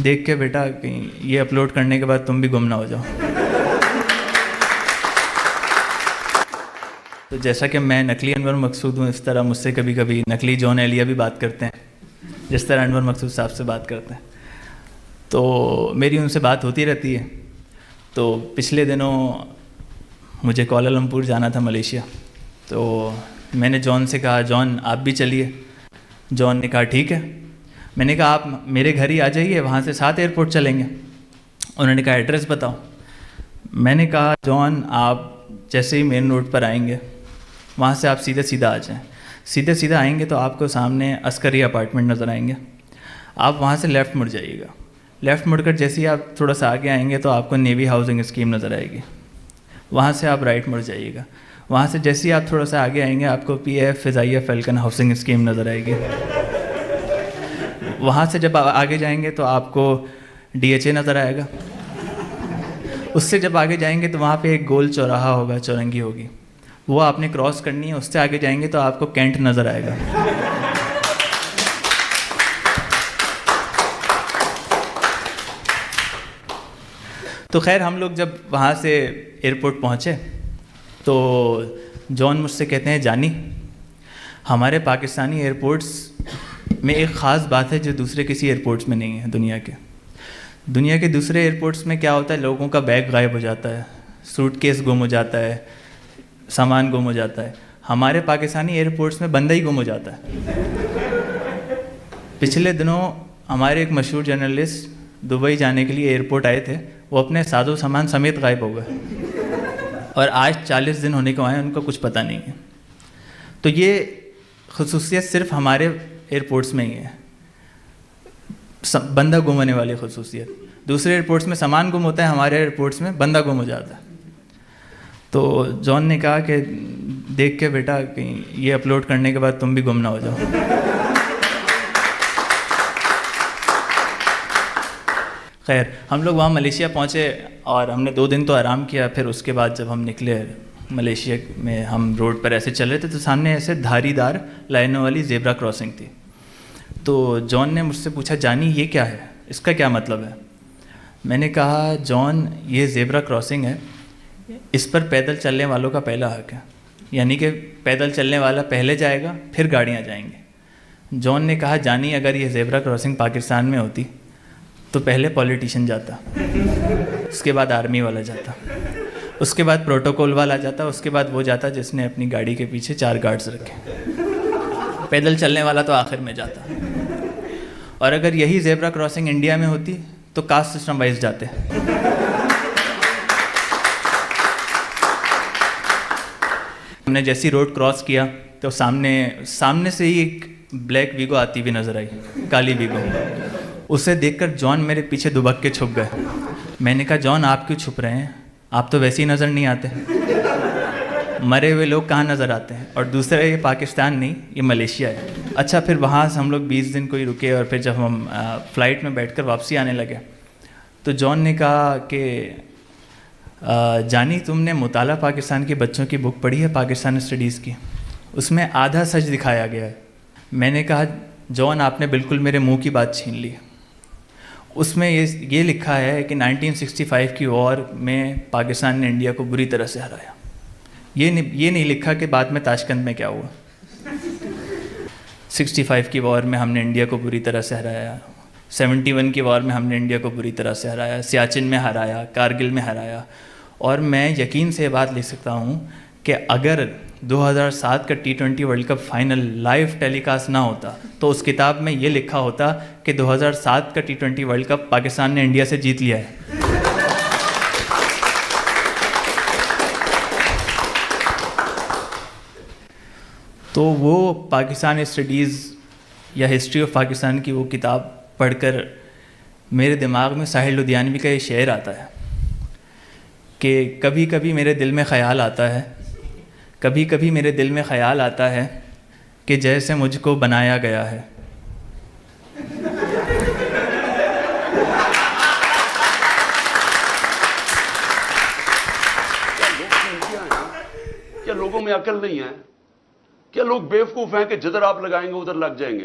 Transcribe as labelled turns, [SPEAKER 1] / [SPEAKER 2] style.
[SPEAKER 1] देख के बेटा कहीं ये अपलोड करने के बाद तुम भी गुम ना हो जाओ। तो जैसा कि मैं नकली अनवर मकसूद हूँ, इस तरह मुझसे कभी कभी नकली जॉन एलिया भी बात करते हैं, जिस तरह अनवर मकसूद साहब से बात करते हैं। तो मेरी उनसे बात होती रहती है। तो पिछले दिनों मुझे कोलालमपुर जाना था, मलेशिया। तो मैंने जॉन से कहा, जॉन आप भी चलिए। जॉन ने कहा ठीक है। मैंने कहा आप मेरे घर ही आ जाइए, वहाँ से साथ एयरपोर्ट चलेंगे। उन्होंने कहा एड्रेस बताओ। मैंने कहा जॉन आप जैसे ही मेन रोड पर आएंगे, वहाँ से आप सीधे सीधा आ जाएं। सीधे सीधा आएंगे तो आपको सामने अस्करी अपार्टमेंट नज़र आएंगे। आप वहाँ से लेफ़्ट मुड़ जाइएगा। लेफ़्ट मुड़कर जैसे ही आप थोड़ा सा आगे आएंगे तो आपको नेवी हाउसिंग स्कीम नज़र आएगी। वहाँ से आप राइट मुड़ जाइएगा। वहाँ से जैसे ही आप थोड़ा सा आगे आएंगे आपको PF फ़िज़ाइया फ़ैल्कन हाउसिंग स्कीम नज़र आएगी। वहाँ से जब आगे जाएंगे तो आपको DHA नज़र आएगा। उससे जब आगे जाएंगे तो वहाँ पे एक गोल चौराहा होगा, चौरंगी होगी, वो आपने क्रॉस करनी है। उससे आगे जाएंगे तो आपको कैंट नज़र आएगा। तो खैर हम लोग जब वहाँ से एयरपोर्ट पहुँचे तो जॉन मुझसे कहते हैं, जानी हमारे पाकिस्तानी एयरपोर्ट्स में एक ख़ास बात है जो दूसरे किसी एयरपोर्ट्स में नहीं है। दुनिया के दूसरे एयरपोर्ट्स में क्या होता है, लोगों का बैग गायब हो जाता है, सूटकेस गुम हो जाता है, सामान गुम हो जाता है। हमारे पाकिस्तानी एयरपोर्ट्स में बंदा ही गुम हो जाता है। पिछले दिनों हमारे एक मशहूर जर्नलिस्ट दुबई जाने के लिए एयरपोर्ट आए थे, वो अपने साजो सामान समेत गायब हो गए और आज 40 दिन होने को आए, उनको कुछ पता नहीं है। तो ये खसूसियत सिर्फ हमारे एयरपोर्ट्स में ही है, बंदा गुम होने वाली खसूसियत। दूसरे एयरपोर्ट्स में सामान गुम होता है, हमारे एयरपोर्ट्स में बंदा गुम हो जाता है। तो जॉन ने कहा कि देख के बेटा कहीं ये अपलोड करने के बाद तुम भी गुम ना हो जाओ। खैर हम लोग वहाँ मलेशिया पहुँचे और हमने 2 दिन तो आराम किया। फिर उसके बाद जब हम निकले मलेशिया में, हम रोड पर ऐसे चल रहे थे तो सामने ऐसे धारीदार लाइनों वाली ज़ेब्रा क्रॉसिंग थी। तो जॉन ने मुझसे पूछा, जानी ये क्या है, इसका क्या मतलब है? मैंने कहा जॉन ये ज़ेब्रा क्रॉसिंग है, इस पर पैदल चलने वालों का पहला हक है, यानी कि पैदल चलने वाला पहले जाएगा फिर गाड़ियाँ जाएंगे। जॉन ने कहा, जानी अगर ये ज़ेब्रा क्रॉसिंग पाकिस्तान में होती तो पहले पॉलिटिशियन जाता, उसके बाद आर्मी वाला जाता, उसके बाद प्रोटोकॉल वाला जाता, उसके बाद वो जाता जिसने अपनी गाड़ी के पीछे 4 गार्ड्स रखे, पैदल चलने वाला तो आखिर में जाता। और अगर यही ज़ेब्रा क्रॉसिंग इंडिया में होती तो कास्ट सिस्टम वाइज जाते। हमने जैसी रोड क्रॉस किया तो सामने से ही एक ब्लैक वीगो आती हुई नज़र आई, काली वीगो। उसे देखकर जॉन मेरे पीछे दुबक के छुप गए। मैंने कहा जॉन आप क्यों छुप रहे हैं, आप तो वैसे ही नज़र नहीं आते, मरे हुए लोग कहाँ नज़र आते हैं। और दूसरा ये पाकिस्तान नहीं, ये मलेशिया है। अच्छा, फिर वहाँ से हम लोग 20 दिन को ही रुके और फिर जब हम फ़्लाइट में बैठकर वापसी आने लगे तो जॉन ने कहा कि जानी तुमने मुताला पाकिस्तान के बच्चों की बुक पढ़ी है, पाकिस्तान स्टडीज़ की, उसमें आधा सच दिखाया गया है। मैंने कहा जॉन आपने बिल्कुल मेरे मुंह की बात छीन ली। उसमें ये लिखा है कि 1965 की वॉर में पाकिस्तान ने इंडिया को बुरी तरह से हराया। ये नहीं लिखा कि बाद में ताशकंद में क्या हुआ। 65 की वॉर में हमने इंडिया को बुरी तरह से हराया, 71 की वॉर में हमने इंडिया को बुरी तरह से हराया, सियाचिन में हराया, कारगिल में हराया। और मैं यकीन से बात लिख सकता हूँ कि अगर 2007 का T20 world cup final live telecast ना होता तो उस किताब में ये लिखा होता कि 2007 का T20 वर्ल्ड कप पाकिस्तान ने इंडिया से जीत लिया है। तो वो पाकिस्तान स्टडीज़ या हिस्ट्री ऑफ पाकिस्तान की वो किताब पढ़कर मेरे दिमाग में साहिल लुधियानवी का ये शेर आता है कि कभी कभी मेरे दिल में ख़याल आता है, कभी कभी मेरे दिल में ख़याल आता है कि जैसे मुझको बनाया गया है।
[SPEAKER 2] क्या लोगों में अकल नहीं है? क्या लोग बेवकूफ़ हैं कि जिधर आप लगाएंगे उधर लग जाएंगे?